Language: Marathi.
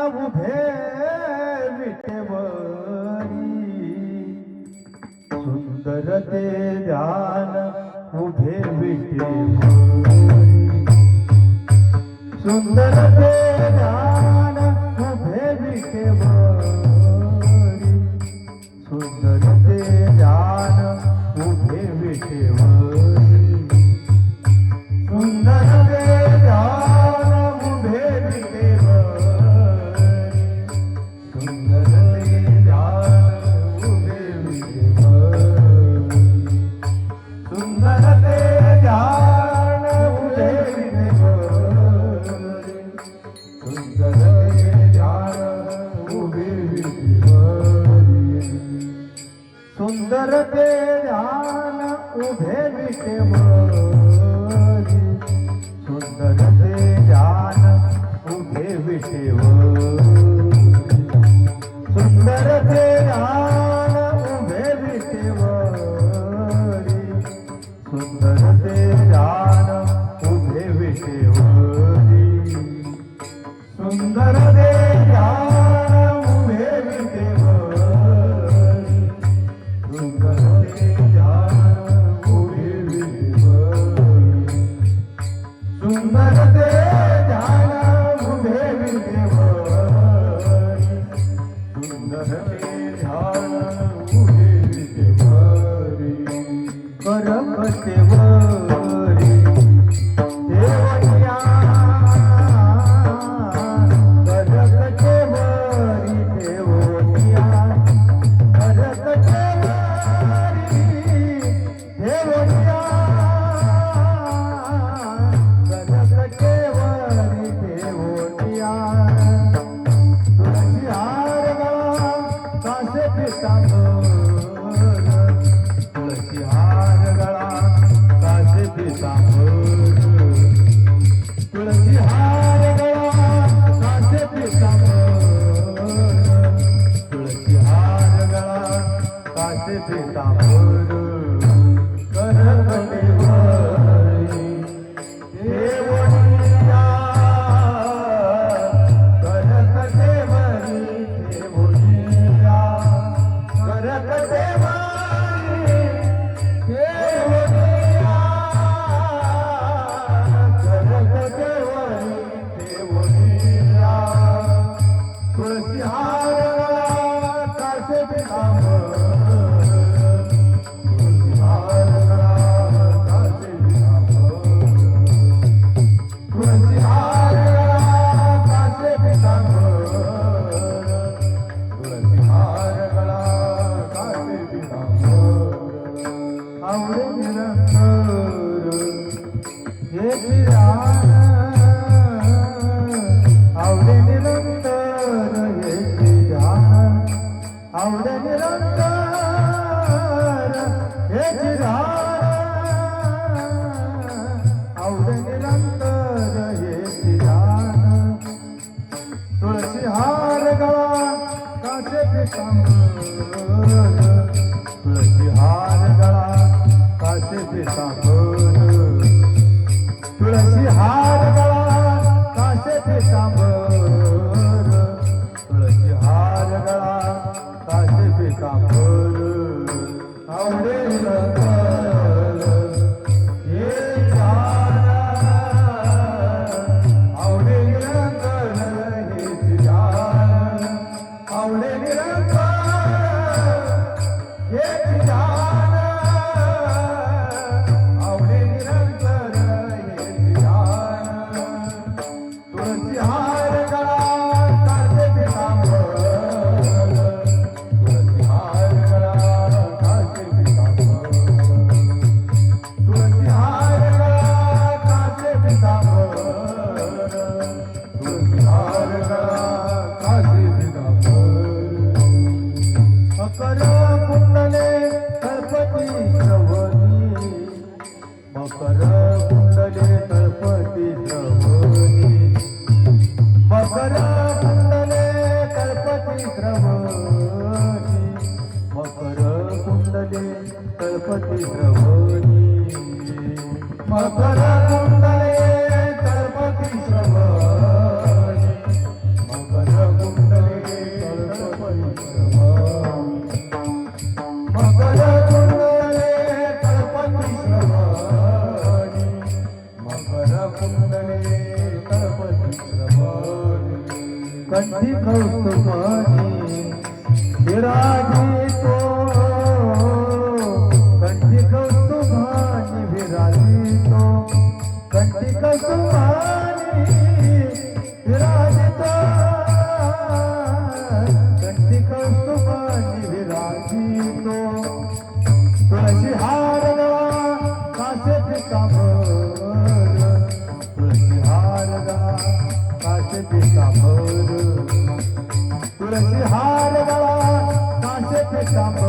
उभे विटेवरी सुंदर ते ध्यान उभे विटेवरी सुंदर ते ध्यान उभे विटेवरी सुंदर ते ध्यान उभे विटेवरी सुंदर ते ध्यान उभे विटेवरी सुंदर ते ध्यान उभे विटेवरी सुंदर ते ध्यान उभे विटेवरी सुंदर ते ध्यान उभे विटेवरी सुंदर ते ध्यान उभे विटेवरी सुंदर ते ध्यान उभे विटेवरी सुंदर ते ध्यान उभे विटेवरी सुंदर ते ध्यान उभे विटेवरी सुंदर ते ध्यान उभे विटेवरी सुंदर ते ध्यान उभे विटेवरी सुंदर ते ध्यान उभे विटेवरी सुंदर ते ध्यान उभे विटेवरी करकटेवरी देवनिया करकटेवरी देवनिया करकटेवरी देवनिया करकटेवरी देवनिया तुळशी हार गळा कासे पितांबर तुळशी हार गळा कासे पितांबर तुळशी हार गळा कासे पितांबर तुळशी हार गळा कासे पितांबर करकटेवरी देवनिया करकटेवरी देवनिया करकटेवरी देवनिया करकटेवरी देवनिया तुळशी हार गळा कासे पितांबर तुळशी हार गळा कासे पितांबर तुळशी हार गळा कासे पितांबर तुळशी हार गळा कासे पितांबर आवडे निरंतर हे ध्यान आवडे निरंतर हे ध्यान आवडे निरंतर हे ध्यान आवडे निरंतर हे ध्यान तुळशी हार गळा कासे पितांबर तुळशी हार गळा कासे पितांबर तुळशी हार गळा कासे पितांबर तुळशी हार गळा कासे पितांबर आवडे निरंतर हे ध्यान आवडे निरंतर हे ध्यान आवडे निरंतर हे ध्यान कंठी कौस्तुभाने विराजितो कंठी कौस्तुभाने विराजितो कंठी कौस्तुभाने विराजितो कंठी कौस्तुभाने विराजितो तुळशी हार गळा कासे पितांबर तुळशी हार गळा कासे पितांबर तुळशी हार गळा कासे पितांबर